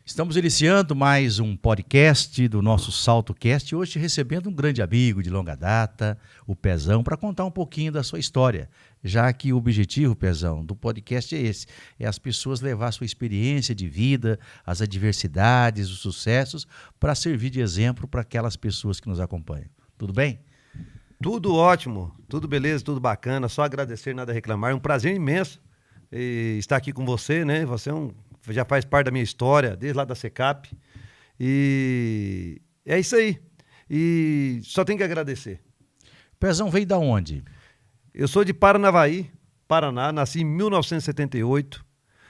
Estamos iniciando mais um podcast do nosso SaltoCast, hoje recebendo um grande amigo de longa data, o Pezão, para contar um pouquinho da sua história, já que o objetivo, Pezão, do podcast é esse, é as pessoas levar a sua experiência de vida, as adversidades, os sucessos, para servir de exemplo para aquelas pessoas que nos acompanham. Tudo bem? Tudo ótimo, tudo beleza, tudo bacana, só agradecer, nada a reclamar, é um prazer imenso estar aqui com você, né? Você já faz parte da minha história, desde lá da Secap, e é isso aí, e só tenho que agradecer. Pezão veio da onde? Eu sou de Paranavaí, Paraná, nasci em 1978,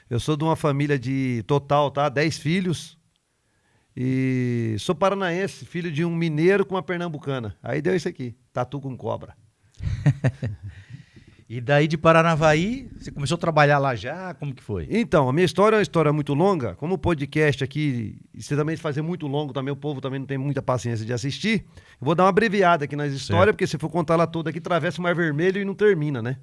eu sou de uma família de total, 10 filhos, e sou paranaense, filho de um mineiro com uma pernambucana, aí deu isso aqui, tatu com cobra. E daí de Paranavaí, você começou a trabalhar lá já? Como que foi? Então, a minha história é uma história muito longa. Como o podcast aqui, você também fazer muito longo, também o povo também não tem muita paciência de assistir. Eu vou dar uma abreviada aqui nas histórias, porque se for contar ela toda aqui, atravessa o Mar Vermelho e não termina, né?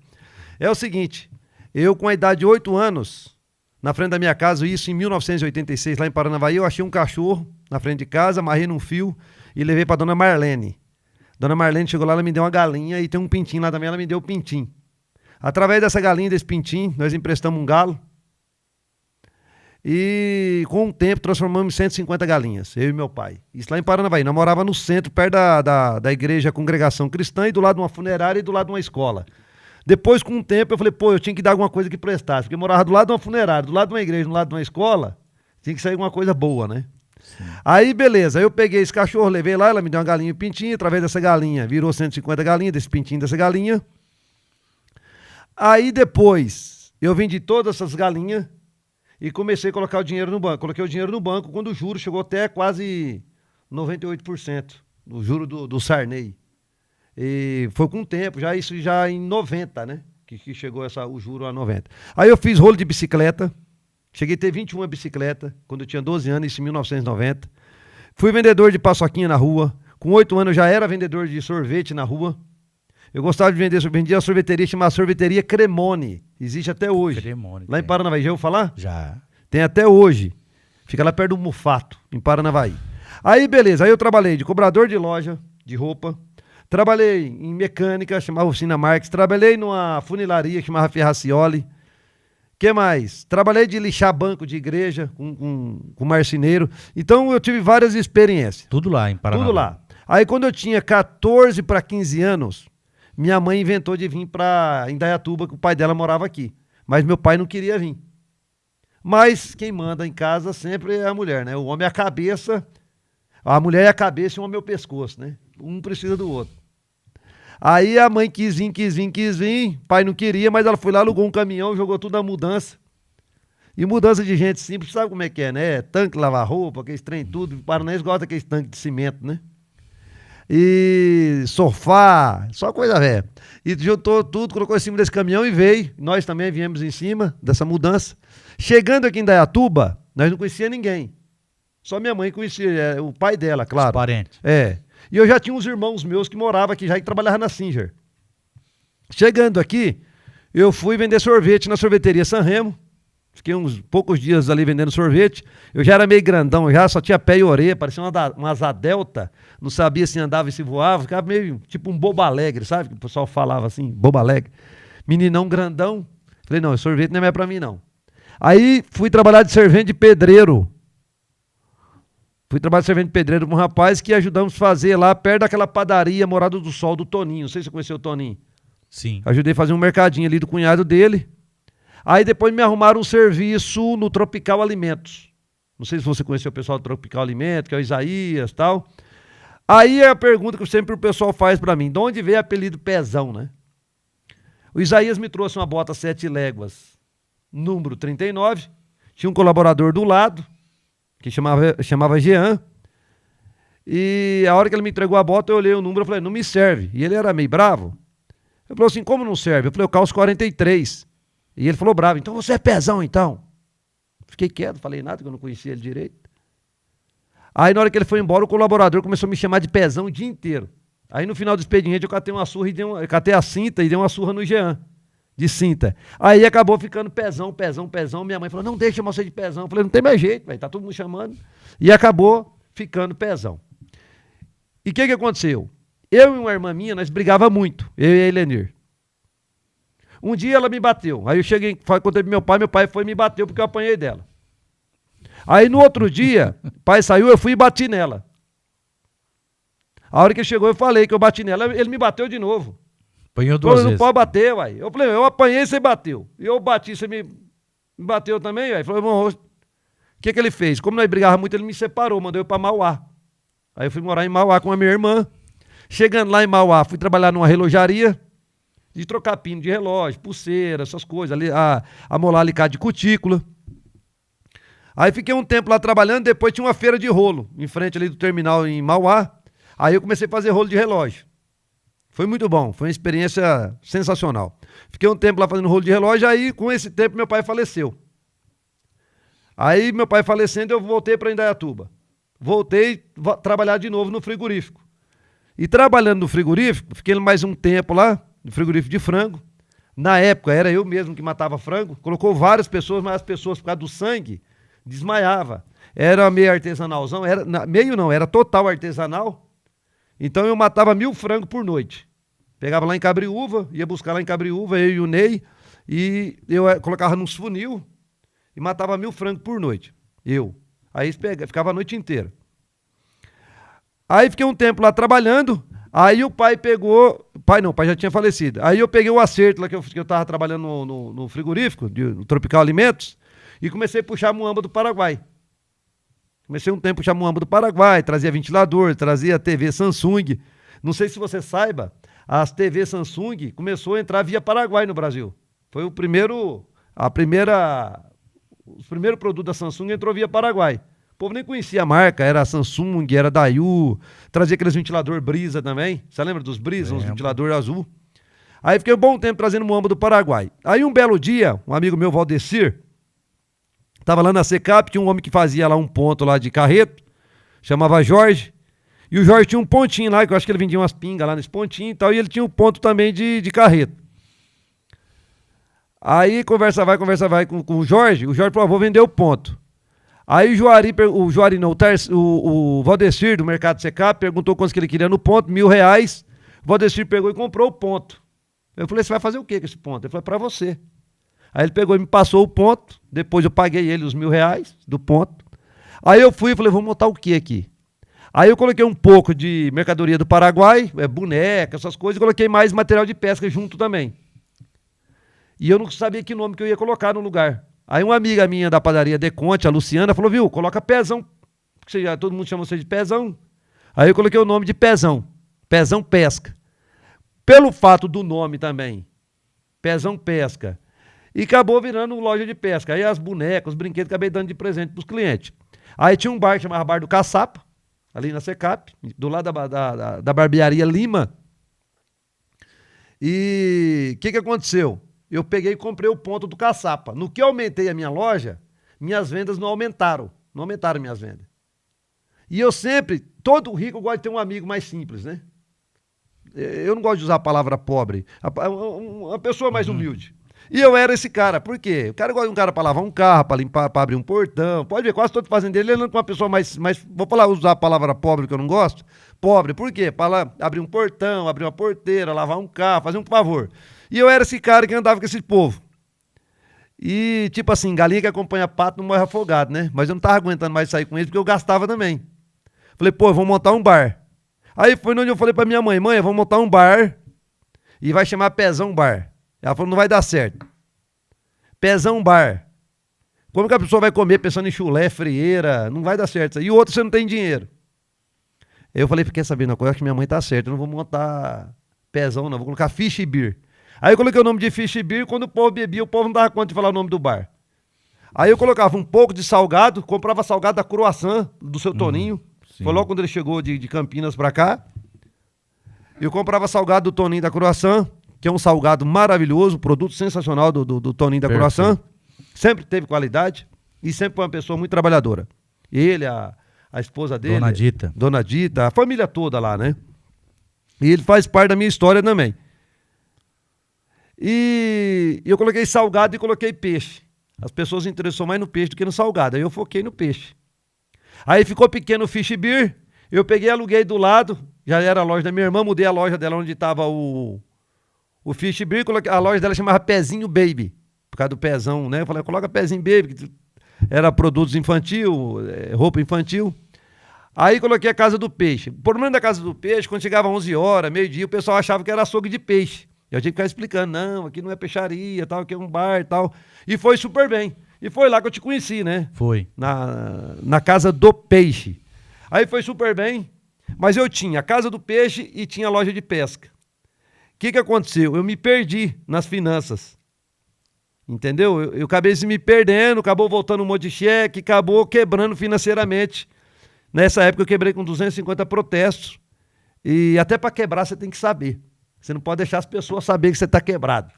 É o seguinte, eu com a idade de 8 anos, na frente da minha casa, isso em 1986, lá em Paranavaí, eu achei um cachorro na frente de casa, amarrei num fio e levei pra dona Marlene. Dona Marlene chegou lá, ela me deu uma galinha e tem um pintinho lá também, ela me deu o pintinho. Através dessa galinha, desse pintinho, nós emprestamos um galo e com o tempo transformamos em 150 galinhas, eu e meu pai. Isso lá em Paranavaí, nós morávamos no centro, perto da igreja Congregação Cristã e do lado de uma funerária e do lado de uma escola. Depois, com o tempo, eu falei, eu tinha que dar alguma coisa que prestasse, porque eu morava do lado de uma funerária, do lado de uma igreja, do lado de uma escola, tinha que sair alguma coisa boa, né? Sim. Aí, beleza, eu peguei esse cachorro, levei lá, ela me deu uma galinha e um pintinho, através dessa galinha, virou 150 galinhas, desse pintinho dessa galinha. Aí depois, eu vendi todas essas galinhas e comecei a colocar o dinheiro no banco. Coloquei o dinheiro no banco quando o juro chegou até quase 98%, o juro do Sarney. E foi com o tempo, isso já em 90, né? Que chegou o juro a 90. Aí eu fiz rolo de bicicleta, cheguei a ter 21 bicicletas, quando eu tinha 12 anos, isso em 1990. Fui vendedor de paçoquinha na rua, com 8 anos eu já era vendedor de sorvete na rua. Eu gostava de vender, vendia a sorveteria chamada Sorveteria Cremone. Existe até hoje. Cremone. Lá em Paranavaí, já ouviu falar? Já. Tem até hoje. Fica lá perto do Mufato, em Paranavaí. Aí, beleza. Aí eu trabalhei de cobrador de loja, de roupa. Trabalhei em mecânica, chamava Oficina Marques. Trabalhei numa funilaria, chamava Ferracioli. Que mais? Trabalhei de lixar banco de igreja, com marceneiro. Então, eu tive várias experiências. Tudo lá em Paranavaí. Tudo lá. Aí, quando eu tinha 14 para 15 anos... minha mãe inventou de vir para Indaiatuba, que o pai dela morava aqui. Mas meu pai não queria vir. Mas quem manda em casa sempre é a mulher, né? O homem é a cabeça, a mulher é a cabeça e o homem é o pescoço, né? Um precisa do outro. Aí a mãe quis vir, pai não queria, mas ela foi lá, alugou um caminhão, jogou tudo na mudança. E mudança de gente simples, sabe como é que é, né? Tanque, lavar roupa, aqueles trem tudo. O paranaense gosta daqueles tanques de cimento, né? E sofá, só coisa velha. E juntou tudo, colocou em cima desse caminhão e veio. Nós também viemos em cima dessa mudança. Chegando aqui em Indaiatuba, nós não conhecia ninguém. Só minha mãe conhecia, o pai dela, claro. Os parentes. É. E eu já tinha uns irmãos meus que moravam aqui já e trabalhavam na Singer. Chegando aqui, eu fui vender sorvete na sorveteria Sanremo. Fiquei uns poucos dias ali vendendo sorvete. Eu já era meio grandão, já só tinha pé e orelha, parecia uma asa delta. Não sabia se andava e se voava. Ficava meio tipo um bobo alegre, sabe? Que o pessoal falava assim, bobo alegre. Meninão grandão. Falei, não, sorvete não é pra mim, não. Aí fui trabalhar de servente de pedreiro. Fui trabalhar de servente de pedreiro com um rapaz que ajudamos a fazer lá perto daquela padaria Morada do Sol do Toninho. Não sei se você conheceu o Toninho. Sim. Ajudei a fazer um mercadinho ali do cunhado dele. Aí depois me arrumaram um serviço no Tropical Alimentos. Não sei se você conheceu o pessoal do Tropical Alimentos, que é o Isaías e tal. Aí é a pergunta que sempre o pessoal faz pra mim. De onde veio o apelido Pezão, né? O Isaías me trouxe uma bota 7 léguas, número 39. Tinha um colaborador do lado, que chamava Jean. E a hora que ele me entregou a bota, eu olhei o número e falei, não me serve. E ele era meio bravo. Ele falou assim, como não serve? Eu falei, eu calço 43. E ele falou bravo, então você é Pezão, então. Fiquei quieto, falei nada, que eu não conhecia ele direito. Aí na hora que ele foi embora, o colaborador começou a me chamar de Pezão o dia inteiro. Aí no final do expediente eu catei uma surra e catei a cinta e dei uma surra no Jean. de cinta. Aí acabou ficando pezão. Minha mãe falou, não deixa chamar você de pezão. Eu falei, não tem mais jeito, velho, tá todo mundo chamando. E acabou ficando pezão. E o que aconteceu? Eu e uma irmã minha, nós brigava muito, eu e a Helenir. Um dia ela me bateu. Aí eu cheguei, contei pro meu pai foi e me bateu porque eu apanhei dela. Aí no outro dia, o pai saiu, eu fui e bati nela. A hora que ele chegou, eu falei que eu bati nela, ele me bateu de novo. Apanhou duas vezes. Não pode bater, uai. Eu falei, eu apanhei, você bateu. Eu bati, você me bateu também, uai. Ele falou, irmão, o que ele fez? Como nós brigávamos muito, ele me separou, mandou eu pra Mauá. Aí eu fui morar em Mauá com a minha irmã. Chegando lá em Mauá, fui trabalhar numa relojaria, de trocar pino de relógio, pulseira, essas coisas, ali, amolar alicate de cutícula. Aí fiquei um tempo lá trabalhando, depois tinha uma feira de rolo, em frente ali do terminal em Mauá. Aí eu comecei a fazer rolo de relógio. Foi muito bom, foi uma experiência sensacional. Fiquei um tempo lá fazendo rolo de relógio, aí com esse tempo meu pai faleceu. Aí meu pai falecendo, eu voltei para Indaiatuba. Voltei a trabalhar de novo no frigorífico. E trabalhando no frigorífico, fiquei mais um tempo lá, no frigorífico de frango. Na época, era eu mesmo que matava frango. Colocou várias pessoas, mas as pessoas, por causa do sangue, desmaiava. Era meio artesanalzão, meio não, era total artesanal. Então eu matava 1000 frangos por noite. Pegava lá em Cabriúva, ia buscar lá em Cabriúva, eu e o Ney, e eu colocava nos funil e matava 1000 frangos por noite. Eu. Aí ficava a noite inteira. Aí fiquei um tempo lá trabalhando, aí o pai pegou... O pai já tinha falecido. Aí eu peguei o acerto lá que eu tava trabalhando no frigorífico, no Tropical Alimentos, e comecei a puxar muamba do Paraguai. Comecei um tempo a puxar muamba do Paraguai, trazia ventilador, trazia TV Samsung. Não sei se você saiba, as TV Samsung começou a entrar via Paraguai no Brasil. Foi os primeiros produtos da Samsung entrou via Paraguai. O povo nem conhecia a marca, era Samsung, era Daewoo, trazia aqueles ventilador Brisa também. Você lembra dos Brisa, uns ventilador azul? Aí fiquei um bom tempo trazendo muamba do Paraguai. Aí um belo dia, um amigo meu, Valdecir, estava lá na Secap, tinha um homem que fazia lá um ponto lá de carreto, chamava Jorge, e o Jorge tinha um pontinho lá, que eu acho que ele vendia umas pingas lá nesse pontinho e tal, e ele tinha um ponto também de carreto. Aí conversa vai com o Jorge falou, vou vender o ponto. Aí o Valdecir do Mercado Secap perguntou quanto que ele queria no ponto, R$1.000, o Valdecir pegou e comprou o ponto. Eu falei, você vai fazer o quê com esse ponto? Ele falou, pra você. Aí ele pegou e me passou o ponto, depois eu paguei ele os R$1.000 do ponto. Aí eu fui e falei, vou montar o que aqui? Aí eu coloquei um pouco de mercadoria do Paraguai, boneca, essas coisas, e coloquei mais material de pesca junto também. E eu não sabia que nome que eu ia colocar no lugar. Aí uma amiga minha da padaria Deconte, a Luciana, falou, viu, coloca Pezão, porque todo mundo chama você de Pezão. Aí eu coloquei o nome de Pezão, Pezão Pesca. Pelo fato do nome também, Pezão Pesca. E acabou virando uma loja de pesca. Aí as bonecas, os brinquedos, acabei dando de presente para os clientes. Aí tinha um bar que chamava Bar do Caçapa, ali na Secap, do lado da barbearia Lima. E o que aconteceu? Eu peguei e comprei o ponto do Caçapa. No que eu aumentei a minha loja, minhas vendas não aumentaram. Não aumentaram minhas vendas. E eu sempre, todo rico gosta de ter um amigo mais simples, né? Eu não gosto de usar a palavra pobre. Uma pessoa mais humilde. E eu era esse cara. Por quê? O cara gosta de um cara para lavar um carro, para limpar, para abrir um portão. Pode ver, quase todo fazendeiro ele anda com uma pessoa mais... Vou falar, usar a palavra pobre que eu não gosto. Pobre, por quê? Para abrir um portão, abrir uma porteira, lavar um carro, fazer um favor. E eu era esse cara que andava com esse povo. E, tipo assim, galinha que acompanha pato não morre afogado, né? Mas eu não tava aguentando mais sair com eles porque eu gastava também. Falei, pô, eu vou montar um bar. Aí foi onde eu falei pra minha mãe, eu vou montar um bar e vai chamar Pezão Bar. Ela falou, não vai dar certo. Pezão Bar. Como que a pessoa vai comer pensando em chulé, frieira? Não vai dar certo. E o outro você não tem dinheiro. Eu falei, quer saber uma coisa? Acho que minha mãe tá certa. Eu não vou montar Pezão, não. Vou colocar Fish Beer. Aí eu coloquei o nome de Fish Beer. Quando o povo bebia, o povo não dava conta de falar o nome do bar. Aí eu colocava um pouco de salgado, comprava salgado da Croissant, do seu Toninho. Foi logo quando ele chegou de Campinas pra cá. Eu comprava salgado do Toninho da Croissant, que é um salgado maravilhoso, produto sensacional do Toninho da Croissant. Sempre teve qualidade e sempre foi uma pessoa muito trabalhadora. Ele, a esposa dele. Dona Dita, a família toda lá, né? E ele faz parte da minha história também. E E eu coloquei salgado e coloquei peixe. As pessoas se interessou mais no peixe do que no salgado. Aí eu foquei no peixe. Aí ficou pequeno o Fish Beer. Eu peguei, aluguei do lado. Já era a loja da minha irmã. Mudei a loja dela onde estava o Fish Beer. A loja dela chamava Pezinho Baby. Por causa do pezão, né? Eu falei, coloca Pezinho Baby. Que era produtos infantil, roupa infantil. Aí coloquei a Casa do Peixe. O problema da Casa do Peixe, quando chegava 11 horas, meio-dia, o pessoal achava que era açougue de peixe. Eu tinha que ficar explicando, não, aqui não é peixaria, tal, aqui é um bar e tal. E foi super bem. E foi lá que eu te conheci, né? Foi. Na Casa do Peixe. Aí foi super bem, mas eu tinha a Casa do Peixe e tinha a loja de pesca. O que aconteceu? Eu me perdi nas finanças. Entendeu? Eu acabei se me perdendo, acabou voltando um monte de cheque, acabou quebrando financeiramente. Nessa época eu quebrei com 250 protestos. E até para quebrar você tem que saber. Você não pode deixar as pessoas saberem que você está quebrado.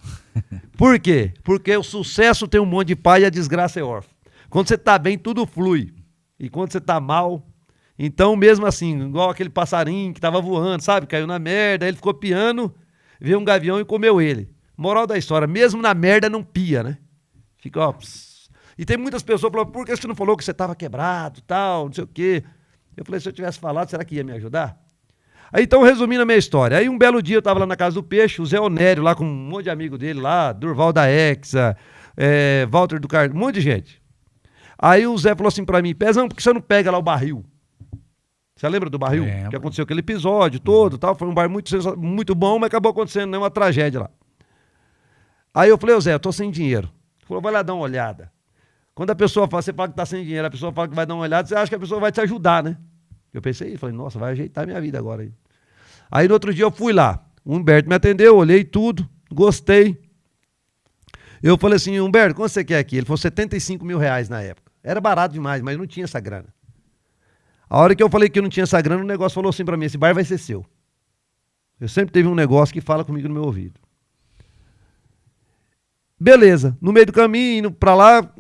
Por quê? Porque o sucesso tem um monte de pai e a desgraça é órfã. Quando você está bem, tudo flui. E quando você está mal... Então, mesmo assim, igual aquele passarinho que estava voando, sabe? Caiu na merda, aí ele ficou piando, veio um gavião e comeu ele. Moral da história, mesmo na merda não pia, né? Fica, ó... Pss. E tem muitas pessoas que falam, por que você não falou que você estava quebrado, tal, não sei o quê? Eu falei, se eu tivesse falado, será que ia me ajudar? Aí, então, resumindo a minha história. Aí, um belo dia, eu estava lá na Casa do Peixe, o Zé Onério, lá com um monte de amigo dele lá, Durval da Hexa, Walter do Carlos, um monte de gente. Aí, o Zé falou assim pra mim, Pezão, por que você não pega lá o barril? Você lembra do barril? Lembro. Que aconteceu aquele episódio todo, tal. Foi um bar muito bom, mas acabou acontecendo, né, uma tragédia lá. Aí, eu falei, ô Zé, eu tô sem dinheiro. Ele falou, vai lá dar uma olhada. Quando a pessoa fala, você fala que tá sem dinheiro, a pessoa fala que vai dar uma olhada, você acha que a pessoa vai te ajudar, né? Eu pensei, falei, nossa, vai ajeitar minha vida agora. Aí no outro dia eu fui lá, o Humberto me atendeu, olhei tudo, gostei. Eu falei assim, Humberto, quanto você quer aqui? Ele falou 75 mil reais na época. Era barato demais, mas não tinha essa grana. A hora que eu falei que eu não tinha essa grana, o negócio falou assim pra mim, esse bar vai ser seu. Eu sempre teve um negócio que fala comigo no meu ouvido. Beleza, no meio do caminho, indo pra lá,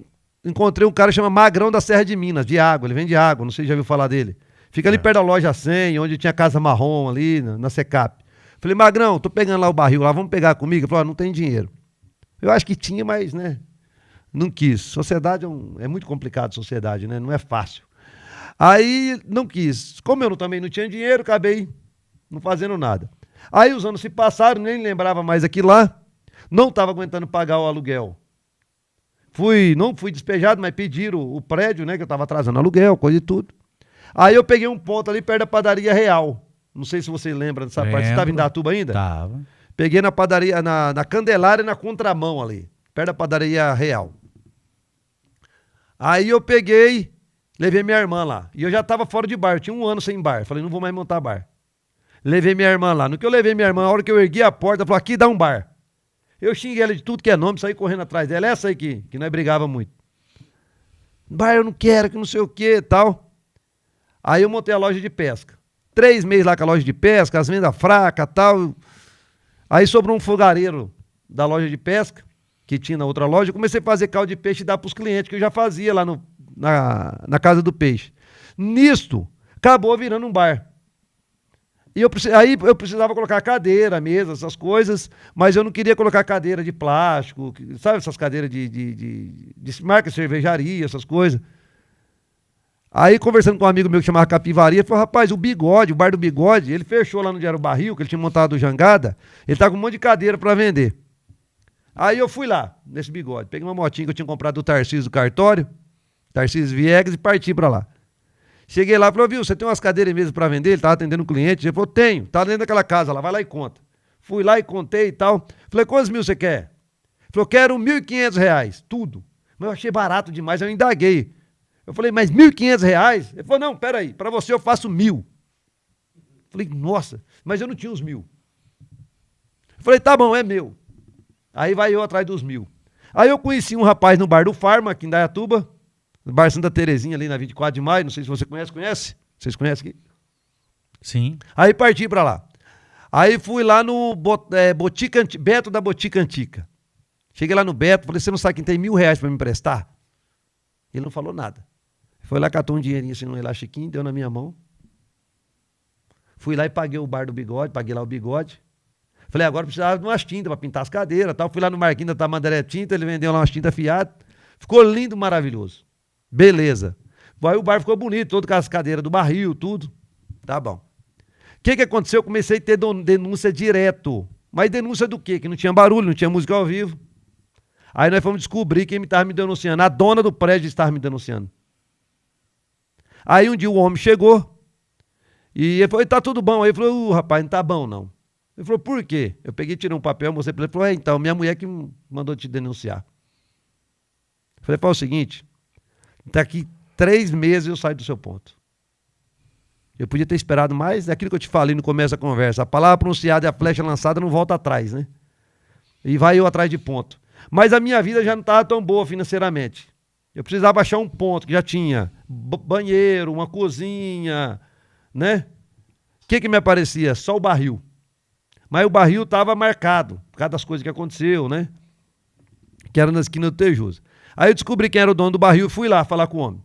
encontrei um cara que chama Magrão da Serra de Minas, de água, ele vende água, não sei se já ouviu falar dele. Fica ali perto da loja 100, onde tinha a Casa Marrom ali, na Secap. Falei, Magrão, tô pegando lá o barril lá, vamos pegar comigo? Ele falou, não tem dinheiro. Eu acho que tinha, mas, né, não quis. Sociedade é muito complicado, sociedade, né, não é fácil. Aí, não quis. Como eu também não tinha dinheiro, acabei não fazendo nada. Aí os anos se passaram, nem lembrava mais aquilo lá, não estava aguentando pagar o aluguel. Não fui despejado, mas pediram o prédio, né, que eu estava atrasando aluguel, coisa e tudo. Aí eu peguei um ponto ali perto da padaria Real. Não sei se você lembra dessa parte. Você estava em Indaiatuba ainda? Tava. Peguei na padaria, na Candelária e na Contramão ali, perto da padaria Real. Aí eu peguei, levei minha irmã lá. E eu já estava fora de bar, eu tinha 1 ano sem bar. Falei, não vou mais montar bar. Levei minha irmã lá. No que eu levei minha irmã, a hora que eu ergui a porta, ela falou, aqui dá um bar. Eu xinguei ela de tudo que é nome, saí correndo atrás dela. Essa aí que nós brigava muito. Bar eu não quero, que não sei o que e tal. Aí eu montei a loja de pesca. 3 meses lá com a loja de pesca, as vendas fracas e tal. Aí sobrou um fogareiro da loja de pesca, que tinha na outra loja. Eu comecei a fazer caldo de peixe e dar para os clientes, que eu já fazia lá na Casa do Peixe. Nisto, acabou virando um bar. E aí eu precisava colocar cadeira, mesa, essas coisas, mas eu não queria colocar cadeira de plástico, sabe essas cadeiras de marca cervejaria, essas coisas. Aí, conversando com um amigo meu que chamava Capivaria, ele falou, rapaz, o bar do Bigode, ele fechou lá onde era o barril, que ele tinha montado o Jangada, ele tá com um monte de cadeira para vender. Aí eu fui lá, nesse Bigode, peguei uma motinha que eu tinha comprado do Tarcísio do Cartório, Tarcísio Viegas, e parti para lá. Cheguei lá e falei, viu, você tem umas cadeiras e mesas para vender? Ele tava atendendo um cliente, ele falou, tenho, tá dentro daquela casa lá, vai lá e conta. Fui lá e contei e tal. Falei, quantos mil você quer? Ele falou, quero R$1.500, tudo. Mas eu achei barato demais, eu indaguei. Eu falei, mas R$1.500? Ele falou, não, peraí, para você eu faço 1.000. Falei, nossa, mas eu não tinha os 1.000. Eu falei, tá bom, é meu. Aí vai eu atrás dos 1.000. Aí eu conheci um rapaz no bar do Farma, aqui em Indaiatuba, no bar Santa Terezinha, ali na 24 de maio, não sei se você conhece? Vocês conhecem aqui? Sim. Aí parti para lá. Aí fui lá no Beto da Botica Antiga. Cheguei lá no Beto, falei, você não sabe quem tem R$1.000 para me emprestar? Ele não falou nada. Foi lá, catou um dinheirinho assim no elastiquinho, deu na minha mão. Fui lá e paguei o bar do Bigode, paguei lá o Bigode. Falei, agora precisava de umas tintas para pintar as cadeiras, tal. Fui lá no Marquinhos da Tamandaré Tinta, ele vendeu lá umas tintas afiadas. Ficou lindo, maravilhoso. Beleza. Aí o bar ficou bonito, todo com as cadeiras do barril, tudo. Tá bom. O que aconteceu? Eu comecei a ter denúncia direto. Mas denúncia do quê? Que não tinha barulho, não tinha música ao vivo. Aí nós fomos descobrir quem estava me denunciando. A dona do prédio estava me denunciando. Aí um dia o homem chegou e ele falou, tá tudo bom. Aí eu falei, rapaz, não tá bom não. Ele falou, por quê? Eu peguei, tirei um papel, mostrei pra ele. Ele falou, então, minha mulher que mandou te denunciar. Eu falei, o seguinte, daqui 3 meses eu saio do seu ponto. Eu podia ter esperado mais, é aquilo que eu te falei no começo da conversa. A palavra pronunciada e a flecha lançada não volta atrás, né? E vai eu atrás de ponto. Mas a minha vida já não estava tão boa financeiramente. Eu precisava achar um ponto que já tinha banheiro, uma cozinha, né? O que me aparecia? Só o barril. Mas o barril estava marcado, por causa das coisas que aconteceu, né? Que era na esquina do Tejusa. Aí eu descobri quem era o dono do barril e fui lá falar com o homem.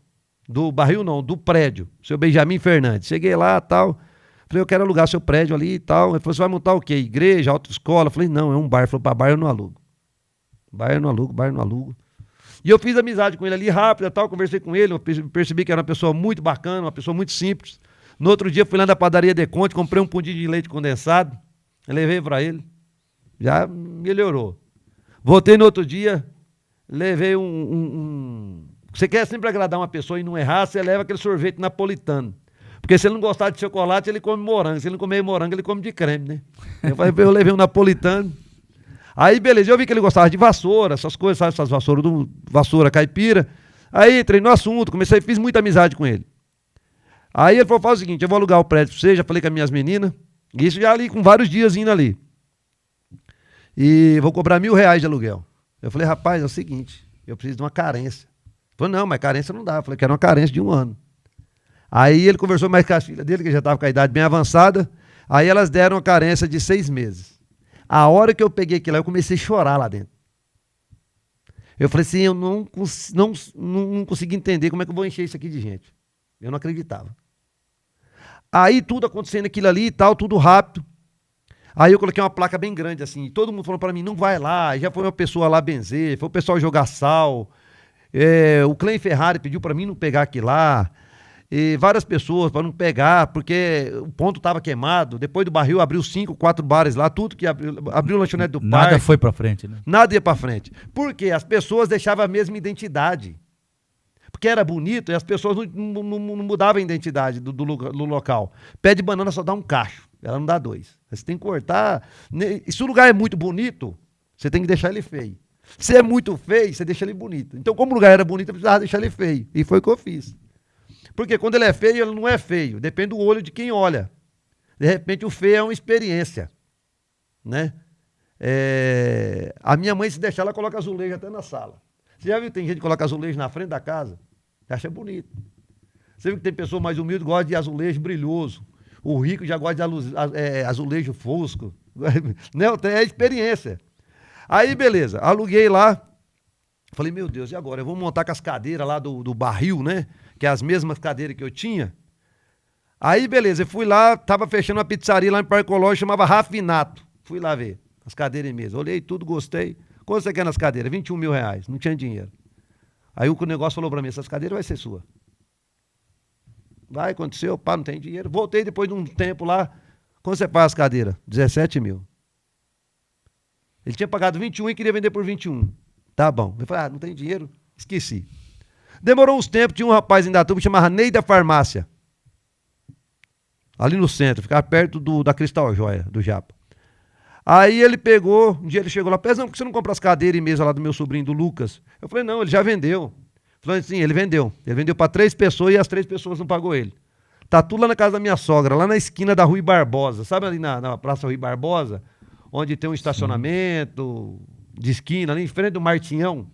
Do barril não, do prédio, seu Benjamin Fernandes. Cheguei lá e tal, falei, eu quero alugar seu prédio ali e tal. Ele falou, você vai montar o quê? Igreja, autoescola? Eu falei, não, é um bar. Ele falou, para bar eu não alugo. Bar eu não alugo, bar eu não alugo. E eu fiz amizade com ele ali rápida, tal, conversei com ele, eu percebi que era uma pessoa muito bacana, uma pessoa muito simples. No outro dia fui lá na padaria Deconte, comprei um pudim de leite condensado, levei para ele, já melhorou. Voltei no outro dia, levei Você quer sempre agradar uma pessoa e não errar, você leva aquele sorvete napolitano. Porque se ele não gostar de chocolate, ele come morango. Se ele não comer morango, ele come de creme, né? Eu levei um napolitano. Aí, beleza, eu vi que ele gostava de vassoura, essas coisas, sabe? Essas vassouras, vassoura caipira. Aí entrei no assunto, fiz muita amizade com ele. Aí ele falou, faz o seguinte, eu vou alugar o prédio pra você, já falei com as minhas meninas. Isso já ali, com vários dias indo ali. E vou cobrar R$1.000 de aluguel. Eu falei, rapaz, é o seguinte, eu preciso de uma carência. Ele falou, não, mas carência não dá. Eu falei, quero uma carência de 1 ano. Aí ele conversou mais com a filha dele, que já estava com a idade bem avançada. Aí elas deram uma carência de 6 meses. A hora que eu peguei aquilo lá, eu comecei a chorar lá dentro. Eu falei assim, eu não consegui entender como é que eu vou encher isso aqui de gente. Eu não acreditava. Aí tudo acontecendo aquilo ali e tal, tudo rápido. Aí eu coloquei uma placa bem grande assim, e todo mundo falou para mim, não vai lá. Já foi uma pessoa lá benzer, foi o pessoal jogar sal. O Clem Ferrari pediu para mim não pegar aquilo lá. E várias pessoas para não pegar, porque o ponto estava queimado. Depois do barril abriu 5, 4 bares lá, tudo que abriu o lanchonete do parque. Nada foi para frente, né? Nada ia para frente. Por quê? As pessoas deixavam a mesma identidade. Porque era bonito e as pessoas não mudavam a identidade do local. Pé de banana só dá um cacho, ela não dá 2. Você tem que cortar. E se o lugar é muito bonito, você tem que deixar ele feio. Se é muito feio, você deixa ele bonito. Então, como o lugar era bonito, eu precisava deixar ele feio. E foi o que eu fiz. Porque quando ele é feio, ele não é feio. Depende do olho de quem olha. De repente, o feio é uma experiência. Né? A minha mãe, se deixar, ela coloca azulejo até na sala. Você já viu que tem gente que coloca azulejo na frente da casa? Acha bonito. Você viu que tem pessoa mais humilde que gosta de azulejo brilhoso. O rico já gosta de azulejo fosco. Não, é experiência. Aí, beleza. Aluguei lá. Falei, meu Deus, e agora? Eu vou montar com as cadeiras lá do barril, né? Que é as mesmas cadeiras que eu tinha. Aí, beleza, eu fui lá, tava fechando uma pizzaria lá em Parque Ecológico, chamava Rafinato. Fui lá ver as cadeiras em mesa. Olhei tudo, gostei. Quanto você quer nas cadeiras? R$21.000. Não tinha dinheiro. Aí o negócio falou pra mim, essas cadeiras vai ser sua. Vai, aconteceu, pá, não tem dinheiro. Voltei depois de um tempo lá. Quanto você paga as cadeiras? 17 mil. Ele tinha pagado 21 e queria vender por 21. Tá bom. Eu falei, não tem dinheiro? Esqueci. Demorou uns tempos, tinha um rapaz em Indaiatuba que chamava Ney da Farmácia. Ali no centro, ficava perto da Cristal Joia, do Japa. Aí ele pegou, um dia ele chegou lá, Pezão, por que você não compra as cadeiras e mesa lá do meu sobrinho, do Lucas? Eu falei, não, ele já vendeu. Falei assim, ele vendeu. Ele vendeu para 3 pessoas e as 3 pessoas não pagou ele. Tá tudo lá na casa da minha sogra, lá na esquina da Rui Barbosa. Sabe ali na Praça Rui Barbosa? Onde tem um estacionamento de esquina, ali em frente do Martinhão.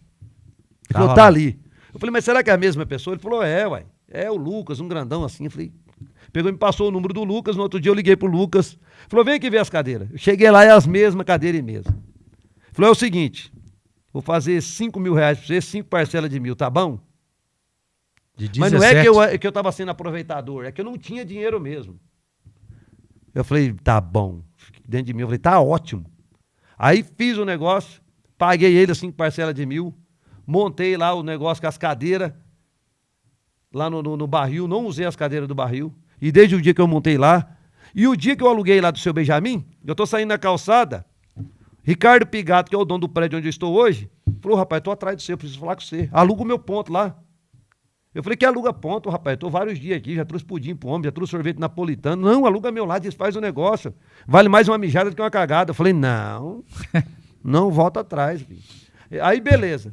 Ele falou, tá ali. Eu falei, mas será que é a mesma pessoa? Ele falou, uai. É o Lucas, um grandão assim. Eu falei, pegou e me passou o número do Lucas. No outro dia eu liguei pro Lucas. Falou, vem aqui ver as cadeiras. Eu cheguei lá e as mesmas cadeiras e mesa. Falou, é o seguinte, vou fazer R$5.000 pra você, 5 parcelas de 1.000, tá bom? De 17. Mas não é que eu tava sendo aproveitador, é que eu não tinha dinheiro mesmo. Eu falei, tá bom. Dentro de mim, eu falei, tá ótimo. Aí fiz o negócio, paguei ele 5 parcelas de 1.000, montei lá o negócio com as cadeiras, lá no barril, não usei as cadeiras do barril. E desde o dia que eu montei lá, e o dia que eu aluguei lá do seu Benjamin, eu tô saindo na calçada, Ricardo Pigato, que é o dono do prédio onde eu estou hoje, falou, rapaz, tô atrás de você, eu preciso falar com você. Aluga o meu ponto lá. Eu falei, que aluga ponto, rapaz? Eu tô vários dias aqui, já trouxe pudim pro homem, já trouxe sorvete napolitano. Não, aluga meu lado, desfaz o negócio. Vale mais uma mijada do que uma cagada. Eu falei, não, não volta atrás. Filho. Aí, beleza.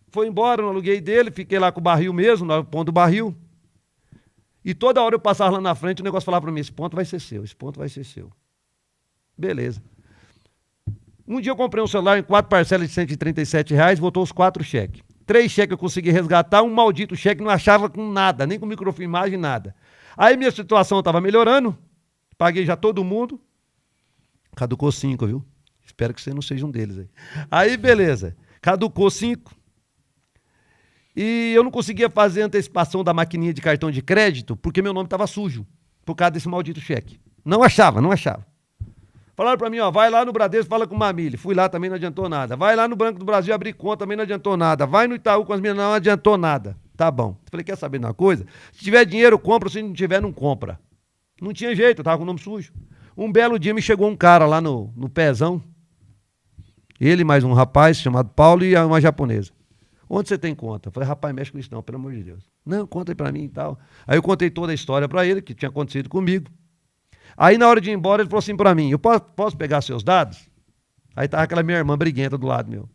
Foi embora, não aluguei dele, fiquei lá com o barril mesmo, no ponto do barril. E toda hora eu passava lá na frente, o negócio falava para mim, esse ponto vai ser seu, esse ponto vai ser seu. Beleza. Um dia eu comprei um celular em 4 parcelas de R$137, voltou os 4 cheques. 3 cheques eu consegui resgatar, um maldito cheque não achava com nada, nem com microfilmagem, nada. Aí minha situação estava melhorando, paguei já todo mundo, caducou 5, viu? Espero que você não seja um deles aí. Aí, beleza, caducou 5, e eu não conseguia fazer antecipação da maquininha de cartão de crédito, porque meu nome estava sujo, por causa desse maldito cheque. Não achava. Falaram pra mim, ó, vai lá no Bradesco, fala com o Mamile. Fui lá, também não adiantou nada. Vai lá no Banco do Brasil, abrir conta, também não adiantou nada. Vai no Itaú com as minhas, não adiantou nada. Tá bom. Falei, quer saber de uma coisa? Se tiver dinheiro, compra, se não tiver, não compra. Não tinha jeito, eu tava com o nome sujo. Um belo dia me chegou um cara lá no Pezão. Ele mais um rapaz chamado Paulo e uma japonesa. Onde você tem conta? Eu falei, rapaz, mexe com isso não, pelo amor de Deus. Não, conta aí pra mim e tal. Aí eu contei toda a história pra ele, que tinha acontecido comigo. Aí, na hora de ir embora, ele falou assim pra mim, eu posso pegar seus dados? Aí tava aquela minha irmã briguenta do lado meu.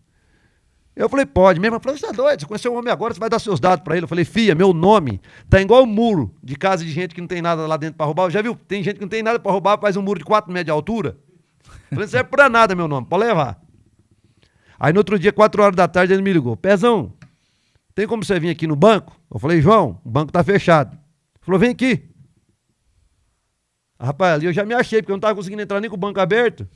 Eu falei, pode. Minha irmã falou, você tá doido? Você conheceu o homem agora, você vai dar seus dados pra ele. Eu falei, filha, meu nome tá igual o muro de casa de gente que não tem nada lá dentro pra roubar. Já viu? Tem gente que não tem nada pra roubar, faz um muro de 4 metros de altura. Eu falei, não serve pra nada meu nome, pode levar. Aí, no outro dia, 4 horas da tarde, ele me ligou. Pezão, tem como você vir aqui no banco? Eu falei, João, o banco tá fechado. Ele falou, vem aqui. Rapaz, ali eu já me achei, porque eu não estava conseguindo entrar nem com o banco aberto.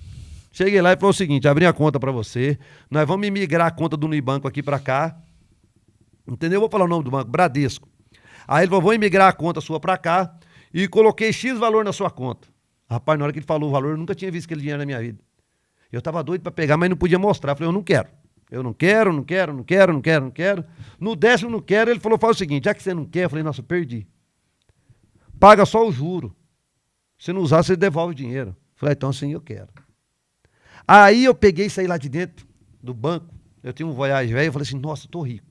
Cheguei lá e falou o seguinte, abri a conta para você, nós vamos migrar a conta do Nubanco aqui para cá, entendeu? Eu vou falar o nome do banco, Bradesco. Aí ele falou, vou migrar a conta sua para cá e coloquei X valor na sua conta. Rapaz, na hora que ele falou o valor, eu nunca tinha visto aquele dinheiro na minha vida. Eu estava doido para pegar, mas não podia mostrar. Eu falei, eu não quero. Não quero. No 10º não quero, ele falou, faz o seguinte, já que você não quer, eu falei, nossa, perdi. Paga só o juro. Se não usar, você devolve o dinheiro. Falei, então sim, eu quero. Aí eu peguei e saí lá de dentro do banco. Eu tinha um Voyage velho, eu falei assim, nossa, tô rico.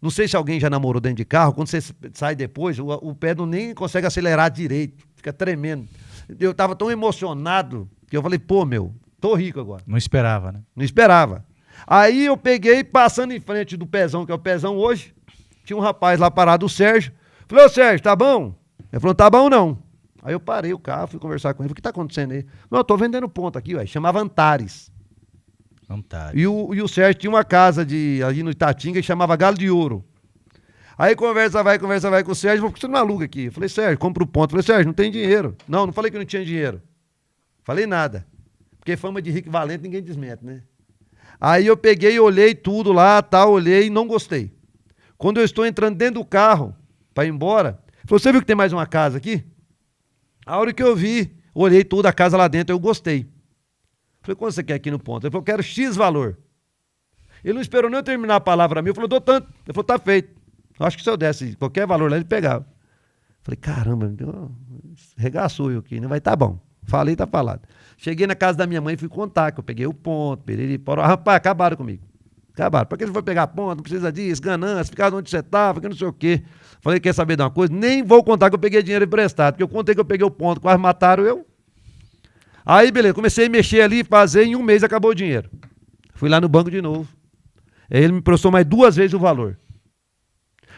Não sei se alguém já namorou dentro de carro, quando você sai depois, o pé não nem consegue acelerar direito, fica tremendo. Eu tava tão emocionado que eu falei, pô, meu, tô rico agora. Não esperava, né? Não esperava. Aí eu peguei, passando em frente do Pezão, que é o Pezão hoje, tinha um rapaz lá parado, o Sérgio. Falei, ô Sérgio, tá bom? Ele falou, tá bom não. Aí eu parei o carro, fui conversar com ele. O que tá acontecendo aí? Não, eu tô vendendo ponto aqui, ué. Chamava Antares. Antares. E o Sérgio tinha uma casa ali no Itatinga e chamava Galo de Ouro. Aí conversa vai com o Sérgio. Por que você não aluga aqui? Eu falei, Sérgio, compra o ponto. Eu falei, Sérgio, não tem dinheiro. Não falei que não tinha dinheiro. Falei nada. Porque fama de rico e valente ninguém desmente, né? Aí eu peguei, olhei tudo lá, tal, olhei e não gostei. Quando eu estou entrando dentro do carro para ir embora, ele falou, você viu que tem mais uma casa aqui? A hora que eu vi, olhei tudo, a casa lá dentro, eu gostei. Falei, quanto você quer aqui no ponto? Ele falou, eu quero X valor. Ele não esperou nem eu terminar a palavra a mim, eu falei, dou tanto. Ele falou, tá feito. Eu acho que se eu desse qualquer valor lá, ele pegava. Falei, caramba, regaçou eu aqui, né? Vai, tá bom. Falei, tá falado. Cheguei na casa da minha mãe e fui contar, que eu peguei o ponto, rapaz, acabaram comigo. Acabaram. Pra que você foi pegar ponto? Não precisa disso, ganância, ficar onde você estava, que não sei o quê. Falei, quer saber de uma coisa? Nem vou contar que eu peguei dinheiro emprestado, porque eu contei que eu peguei o ponto, quase mataram eu. Aí, beleza, comecei a mexer ali, fazer, em um mês acabou o dinheiro. Fui lá no banco de novo. Aí ele me emprestou mais 2 vezes o valor.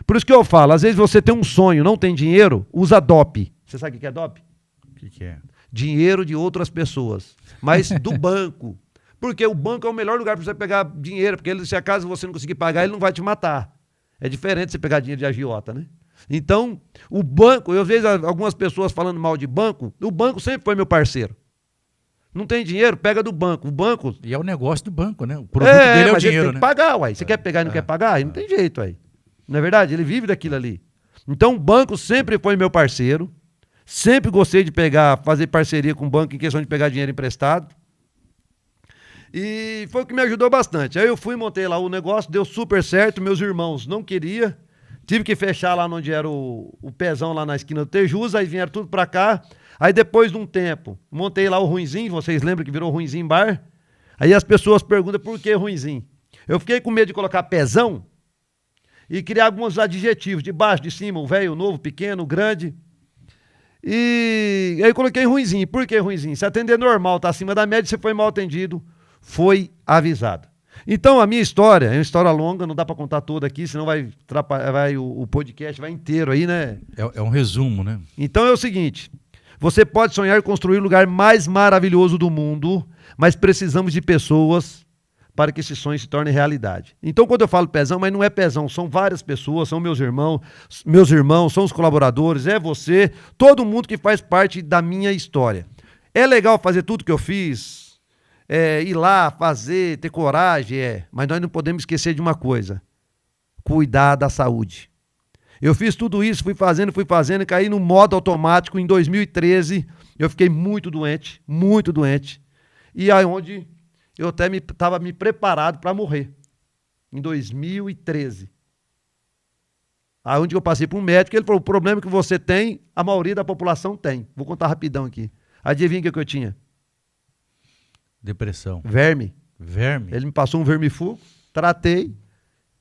Por isso que eu falo, às vezes você tem um sonho, não tem dinheiro, usa DOP. Você sabe o que é DOP? O que é? Dinheiro de outras pessoas, mas do banco. Porque o banco é o melhor lugar para você pegar dinheiro, porque ele, se acaso você não conseguir pagar, ele não vai te matar. É diferente você pegar dinheiro de agiota, né? Então, o banco, eu vejo algumas pessoas falando mal de banco, o banco sempre foi meu parceiro. Não tem dinheiro, pega do banco. O banco... E é o negócio do banco, né? O produto dele é o dinheiro, ele tem que pagar, uai. Você quer pegar e não quer pagar? Aí não tem jeito, uai. Não é verdade? Ele vive daquilo ali. Então, o banco sempre foi meu parceiro, Sempre gostei de fazer parceria com o banco em questão de pegar dinheiro emprestado. E foi o que me ajudou bastante. Aí eu fui, montei lá o negócio, deu super certo. Meus irmãos não queriam. Tive que fechar lá onde era o pezão, lá na esquina do Tejusa. Aí vieram tudo pra cá. Aí depois de um tempo, montei lá o Ruinzinho. Vocês lembram que virou Ruinzinho Bar? Aí as pessoas perguntam por que Ruinzinho. Eu fiquei com medo de colocar pezão e criar alguns adjetivos. De baixo, de cima, o velho, o novo, o pequeno, o grande. E aí eu coloquei Ruinzinho. Por que Ruinzinho? Se atender normal, tá acima da média, você foi mal atendido, foi avisado. Então a minha história é uma história longa, não dá para contar toda aqui, senão o podcast vai inteiro aí, né? É um resumo, né? Então é o seguinte, você pode sonhar em construir o lugar mais maravilhoso do mundo, mas precisamos de pessoas para que esse sonho se torne realidade. Então, quando eu falo pezão, mas não é pezão, são várias pessoas, são meus irmãos, são os colaboradores, é você, todo mundo que faz parte da minha história. É legal fazer tudo que eu fiz, ir lá, fazer, ter coragem, mas nós não podemos esquecer de uma coisa, cuidar da saúde. Eu fiz tudo isso, fui fazendo, e caí no modo automático. Em 2013, eu fiquei muito doente, e aí onde eu até estava me preparado para morrer, em 2013. Aí onde eu passei para um médico, ele falou, o problema que você tem, a maioria da população tem. Vou contar rapidão aqui. Adivinha o que eu tinha? Depressão. Verme. Verme? Ele me passou um vermifugo, tratei,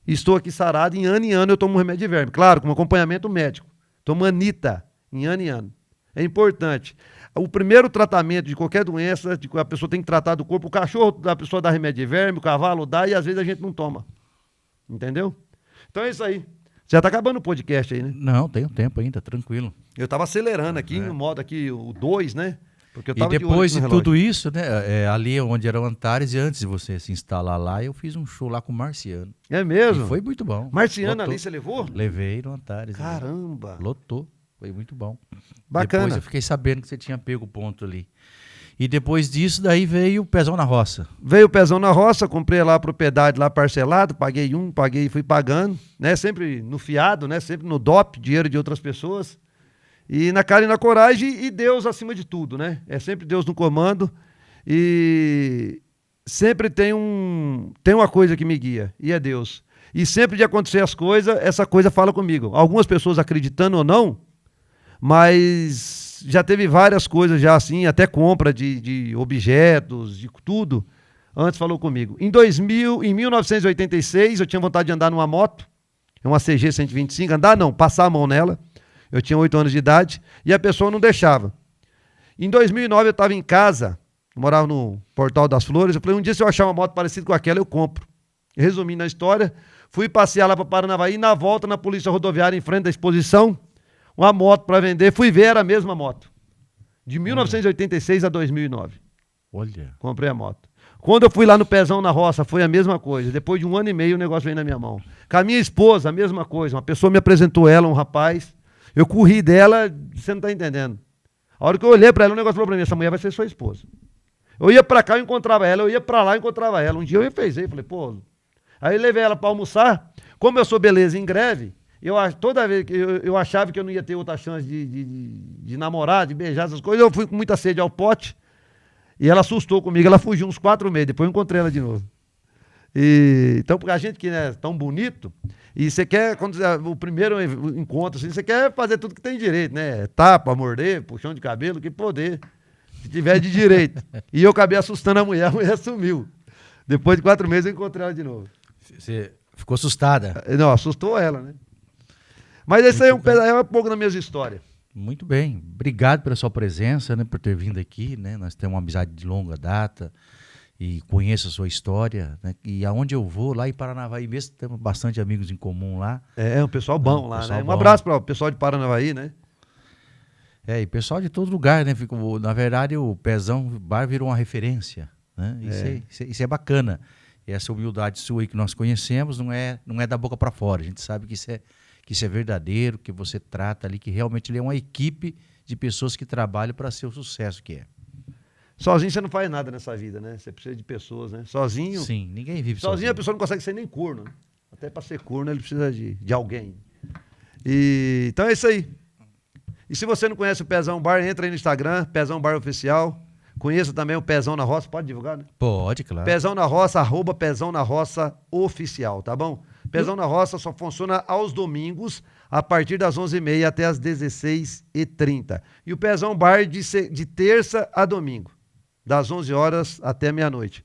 estou aqui sarado, em ano eu tomo um remédio de verme. Claro, com acompanhamento médico. Tomo Anita, em ano. É importante. O primeiro tratamento de qualquer doença, a pessoa tem que tratar do corpo. O cachorro da pessoa dá remédio de verme, o cavalo dá, e às vezes a gente não toma. Entendeu? Então é isso aí. Já tá acabando o podcast aí, né? Não, tem um tempo ainda, tranquilo. Eu tava acelerando aqui, no modo aqui, o 2, né? Porque eu tava e depois de tudo isso, né? Ali onde era o Antares, e antes de você se instalar lá, eu fiz um show lá com o Marciano. É mesmo? E foi muito bom. Marciano ali você levou? Levei no Antares. Caramba! Ali. Lotou. Foi muito bom. Bacana. Depois eu fiquei sabendo que você tinha pego o ponto ali. E depois disso, daí veio o Pezão na Roça. Veio o Pezão na Roça, comprei lá a propriedade lá parcelado, paguei e fui pagando, né? Sempre no fiado, né? Sempre no DOP, dinheiro de outras pessoas. E na cara e na coragem, e Deus acima de tudo, né? É sempre Deus no comando. E sempre tem uma coisa que me guia, e é Deus. E sempre de acontecer as coisas, essa coisa fala comigo. Algumas pessoas acreditando ou não, mas já teve várias coisas já assim, até compra de objetos, de tudo, antes falou comigo. Em 1986, eu tinha vontade de andar numa moto, uma CG 125, passar a mão nela. Eu tinha 8 anos de idade e a pessoa não deixava. Em 2009 eu estava em casa, morava no Portal das Flores, eu falei, um dia se eu achar uma moto parecida com aquela, eu compro. Resumindo a história, fui passear lá para Paranavaí, e na volta na polícia rodoviária em frente da exposição, uma moto para vender, fui ver, era a mesma moto. De 1986 a 2009. Olha. Comprei a moto. Quando eu fui lá no Pezão na Roça, foi a mesma coisa. Depois de 1 ano e meio, o negócio veio na minha mão. Com a minha esposa, a mesma coisa. Uma pessoa me apresentou ela, um rapaz. Eu corri dela, você não tá entendendo. A hora que eu olhei pra ela, o negócio falou pra mim, essa mulher vai ser sua esposa. Eu ia pra cá, eu encontrava ela, eu ia pra lá, eu encontrava ela. Um dia eu enfezei, falei, pô... Aí eu levei ela pra almoçar, como eu sou beleza em greve, toda vez que eu achava que eu não ia ter outra chance de namorar, de beijar, essas coisas, eu fui com muita sede ao pote, e ela assustou comigo, ela fugiu uns 4 meses, depois eu encontrei ela de novo. Então, porque a gente que é tão bonito, e você quer, quando o primeiro encontro, assim, você quer fazer tudo que tem direito, né? Tapa, morder, puxão de cabelo, que poder, se tiver de direito. E eu acabei assustando a mulher sumiu. Depois de 4 meses eu encontrei ela de novo. Você ficou assustada? Não, assustou ela, né? Mas isso aí é um pouco das minhas histórias. Muito bem. Obrigado pela sua presença, né? Por ter vindo aqui, né? Nós temos uma amizade de longa data. E conheço a sua história, né? E aonde eu vou, lá em Paranavaí mesmo, temos bastante amigos em comum lá. É um pessoal bom lá, pessoal né? Um bom. abraço para o pessoal de Paranavaí, né? E pessoal de todo lugar, né? Na verdade, o Pezão Bar virou uma referência, né? Isso é bacana. E essa humildade sua aí que nós conhecemos não é da boca para fora. A gente sabe que isso é verdadeiro, que você trata ali, que realmente ele é uma equipe de pessoas que trabalham para ser o sucesso que é. Sozinho você não faz nada nessa vida, né? Você precisa de pessoas, né? Sozinho... Sim, ninguém vive sozinho. A pessoa não consegue ser nem corno, né? Até para ser corno ele precisa de alguém. Então é isso aí. E se você não conhece o Pezão Bar, entra aí no Instagram, Pezão Bar Oficial. Conheça também o Pezão na Roça, pode divulgar, né? Pode, claro. Pezão na Roça, @ Pezão na Roça Oficial, tá bom? Pezão na Roça só funciona aos domingos, a partir das 11h30 até as 16h30. E o Pezão Bar de terça a domingo, das 11 horas até meia-noite.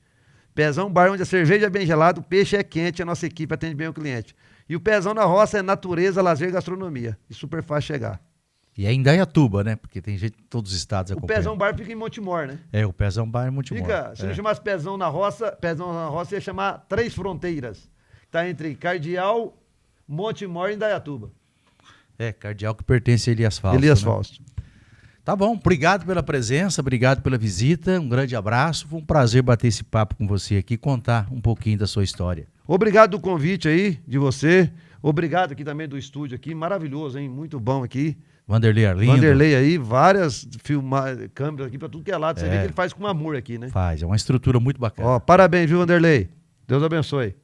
Pezão Bar, onde a cerveja é bem gelada, o peixe é quente, a nossa equipe atende bem o cliente. E o Pezão na Roça é natureza, lazer e gastronomia. E super fácil chegar. E é em Indaiatuba, né? Porque tem gente de todos os estados O acompanhando. Pezão Bar fica em Montemor, né? É, o Pezão Bar é muito bom. Se não chamasse Pezão na Roça ia chamar Três Fronteiras. Tá entre Cardeal, Montemor e Indaiatuba. É, Cardeal que pertence a Elias Fausto. Elias né? Fausto. Tá bom, obrigado pela presença, obrigado pela visita, um grande abraço. Foi um prazer bater esse papo com você aqui, contar um pouquinho da sua história. Obrigado do convite aí, de você. Obrigado aqui também do estúdio aqui, maravilhoso, hein? Muito bom aqui. Vanderlei Arlindo. Vanderlei aí, várias câmeras aqui pra tudo que é lado. Você vê que ele faz com amor aqui, né? Faz, é uma estrutura muito bacana. Ó, parabéns, viu, Vanderlei? Deus abençoe.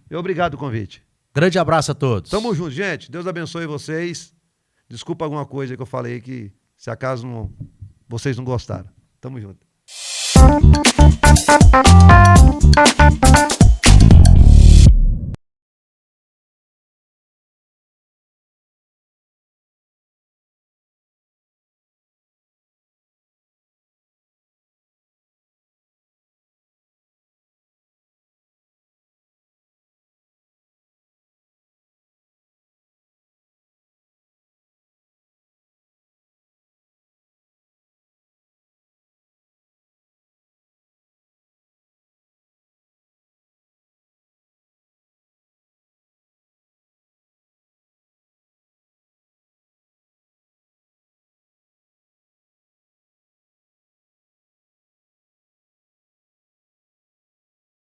E obrigado do convite. Grande abraço a todos. Tamo junto, gente. Deus abençoe vocês. Desculpa alguma coisa que eu falei que, se acaso vocês não gostaram. Tamo junto.